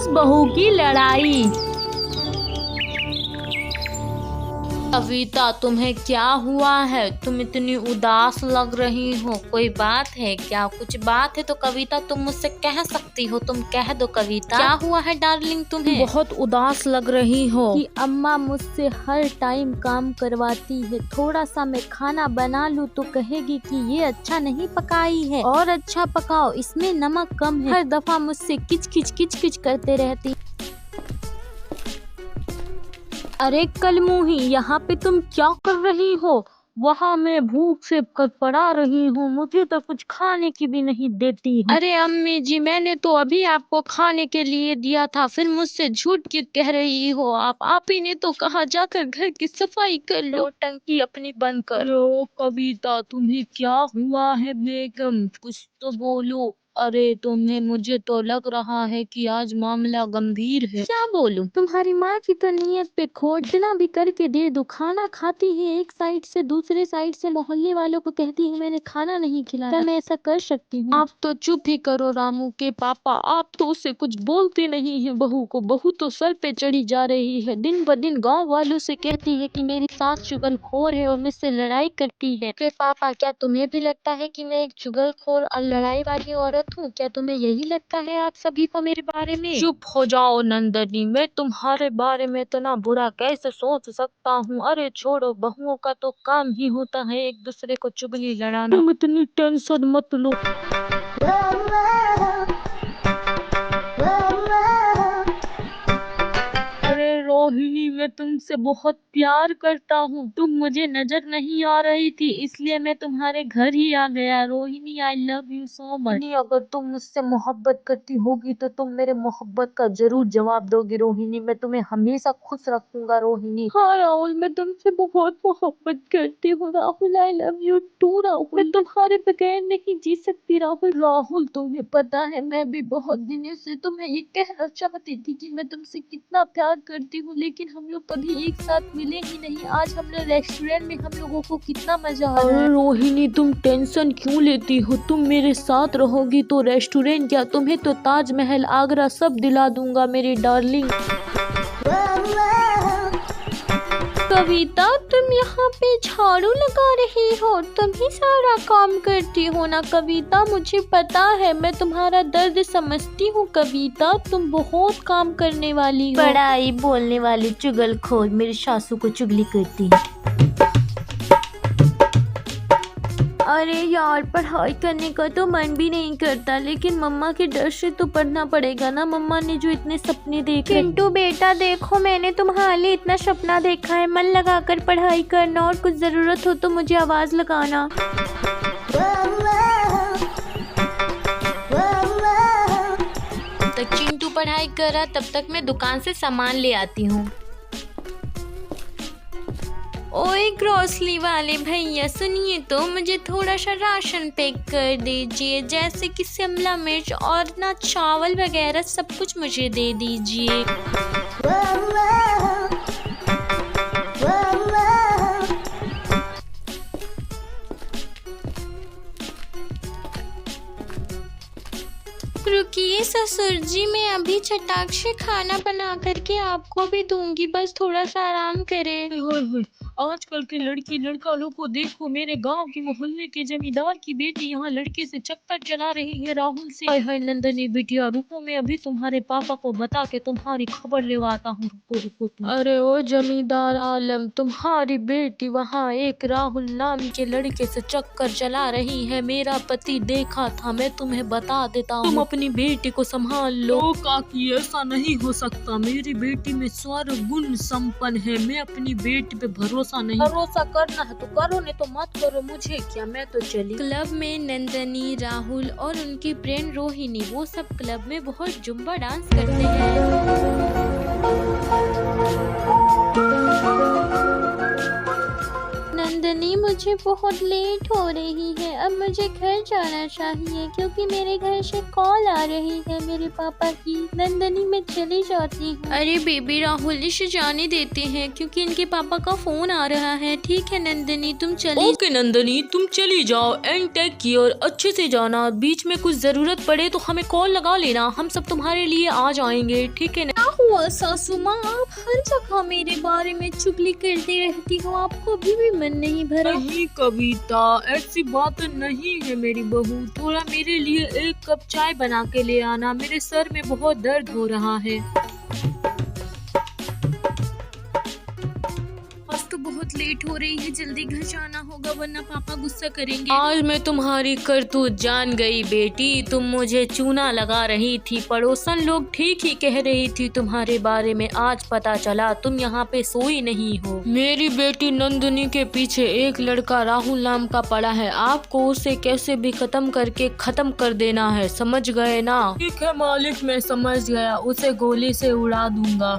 सास बहू की लड़ाई। कविता, तुम्हें क्या हुआ है? तुम इतनी उदास लग रही हो, कोई बात है क्या? कुछ बात है तो कविता तुम मुझसे कह सकती हो, तुम कह दो कविता। क्या हुआ है डार्लिंग तुम्हें? बहुत उदास लग रही हो कि अम्मा मुझसे हर टाइम काम करवाती है, थोड़ा सा मैं खाना बना लूं तो कहेगी कि ये अच्छा नहीं पकाई है, और अच्छा पकाओ, इसमें नमक कम है। हर दफा मुझसे किच किच करते रहती। अरे कलमुही, यहाँ पे तुम क्या कर रही हो? वहाँ मैं भूख से कड़पड़ा रही हूँ, मुझे तो कुछ खाने की भी नहीं देती है। अरे अम्मी जी, मैंने तो अभी आपको खाने के लिए दिया था, फिर मुझसे झूठ क्यों कह रही हो? आप ही ने तो कहा जाकर घर की सफाई कर लो, टंकी अपनी बंद कर। ओ कविता, तुम्हें क्या हुआ है बेगम? कुछ तो बोलो। अरे तुम्हें, मुझे तो लग रहा है कि आज मामला गंभीर है। क्या बोलूं? तुम्हारी माँ की तो नीयत पे खोट, इतना भी करके दे दो। खाना खाती है एक साइड से, दूसरे साइड से मोहल्ले वालों को कहती है मैंने खाना नहीं खिलाया। क्या मैं ऐसा कर सकती हूँ? आप तो चुप ही करो रामू के पापा, आप तो उसे कुछ बोलते नहीं है बहू को। बहू तो सर पे चढ़ी जा रही है, दिन ब दिन गाँव वालों से कहती है कि मेरी सास चुगलखोर है और मुझसे लड़ाई करती है। फिर पापा, क्या तुम्हें भी लगता है कि मैं एक चुगलखोर और लड़ाई वाली औरत हूँ? क्या तुम्हें यही लगता है आप सभी को मेरे बारे में? चुप हो जाओ नंदनी, मैं तुम्हारे बारे में इतना बुरा कैसे सोच सकता हूँ? अरे छोड़ो, बहुओं का तो काम ही होता है एक दूसरे को चुगली लड़ाना। तुम इतनी टेंशन मत लो। अरे रोहिणी, मैं तुमसे बहुत प्यार करता हूँ, तुम मुझे नजर नहीं आ रही थी इसलिए मैं तुम्हारे घर ही आ गया। रोहिणी, आई लव यू सो मच। अगर तुम मुझसे मोहब्बत करती होगी तो तुम मेरे मोहब्बत का जरूर जवाब दोगी रोहिणी, मैं तुम्हें हमेशा खुश रखूंगा रोहिणी। हाँ राहुल, मैं तुमसे बहुत मोहब्बत करती हूँ Rahul, I love you too Rahul, मैं तुम्हारे बगैर नहीं जी सकती राहुल। राहुल, तुम्हें पता है मैं भी बहुत दिनों से तुम्हें ये कहना चाहती थी कि मैं तुमसे कितना प्यार करती हूँ, लेकिन हम लोग कभी एक साथ मिले ही नहीं। आज हम लोग रेस्टोरेंट में हम लोगों को कितना मजा आ रहा है। रोहिणी, तुम टेंशन क्यों लेती हो? तुम मेरे साथ रहोगी तो रेस्टोरेंट क्या, तुम्हें तो ताजमहल, आगरा सब दिला दूंगा मेरी डार्लिंग। कविता, तुम यहाँ पे झाड़ू लगा रही हो? तुम ही सारा काम करती हो ना कविता, मुझे पता है, मैं तुम्हारा दर्द समझती हूँ कविता, तुम बहुत काम करने वाली हो। बड़ाई बोलने वाली चुगलखोर, मेरी सासू को चुगली करती है। अरे यार, पढ़ाई करने का तो मन भी नहीं करता, लेकिन मम्मा के डर से तो पढ़ना पड़ेगा ना। मम्मा ने जो इतने सपने देखे। चिंटू बेटा देखो, मैंने तुम्हारे लिए इतना सपना देखा है, मन लगाकर पढ़ाई करना, और कुछ जरूरत हो तो मुझे आवाज लगाना। तब तक चिंटू पढ़ाई कर रहा, तब तक मैं दुकान से सामान ले आती हूँ। ओए ग्रोसरी वाले भैया, सुनिए तो, मुझे थोड़ा सा राशन पैक कर दीजिए, जैसे कि शिमला मिर्च और ना चावल वगैरह सब कुछ मुझे दे दीजिए। रुकिए ससुर जी, मैं अभी चटाक से खाना बना करके आपको भी दूंगी, बस थोड़ा सा आराम करें। आजकल के लड़की लड़का लोग को देखो, मेरे गांव के मोहल्ले के जमींदार की बेटी यहाँ लड़के से चक्कर चला रही है राहुल से। हाय हाय नंदनी बिटिया, रुको, मैं अभी तुम्हारे पापा को बता के तुम्हारी खबर लेवाता हूँ। रुको रुको तुम। अरे ओ जमींदार आलम, तुम्हारी बेटी वहाँ एक राहुल नाम के लड़के से चक्कर चला रही है, मेरा पति देखा था, मैं तुम्हें बता देता हूँ, तुम अपनी बेटी को संभाल लो। काकी, ऐसा नहीं हो सकता, मेरी बेटी में स्वर गुण संपन्न है, मैं अपनी बेटी पे भरोसा करना है तो करो, नहीं तो मत करो, मुझे क्या, मैं तो चली। क्लब में नंदनी, राहुल और उनकी फ्रेंड रोहिणी, वो सब क्लब में बहुत जुम्बा डांस करते हैं। नंदनी, मुझे बहुत लेट हो रही है। अब मुझे घर जाना चाहिए क्योंकि मेरे घर से कॉल आ रही है मेरे पापा की। नंदनी, मैं चली जाती हूँ। अरे बेबी राहुल, इसे जाने देते हैं क्योंकि इनके पापा का फोन आ रहा है। ठीक है नंदनी, तुम चली। ओके नंदनी, तुम चली जाओ एंड टेक केयर, अच्छे से जाना। बीच में कुछ जरूरत पड़े तो हमें कॉल लगा लेना, हम सब तुम्हारे लिए आ जाएंगे। ठीक है ना? क्या हुआ सासू माँ, आप हर जगह मेरे बारे में चुगली करती रहती हो, आपको अभी भी मन नहीं भरा? नहीं कविता, ऐसी बात नहीं है मेरी बहू। थोड़ा मेरे लिए एक कप चाय बना के ले आना, मेरे सर में बहुत दर्द हो रहा है। आज तो बहुत लेट हो रही है, जल्दी घर जाना होगा वरना पापा गुस्सा करेंगे। आज मैं तुम्हारी करतूत जान गई बेटी। तुम मुझे चूना लगा रही थी, पड़ोसन लोग ठीक ही कह रही थी तुम्हारे बारे में। आज पता चला तुम यहाँ पे सोई नहीं हो। मेरी बेटी नंदिनी के पीछे एक लड़का राहुल नाम का पड़ा है, आपको उसे कैसे भी खत्म कर देना है, समझ गए ना? ठीक है मालिक, मैं समझ गया, उसे गोली से उड़ा दूंगा।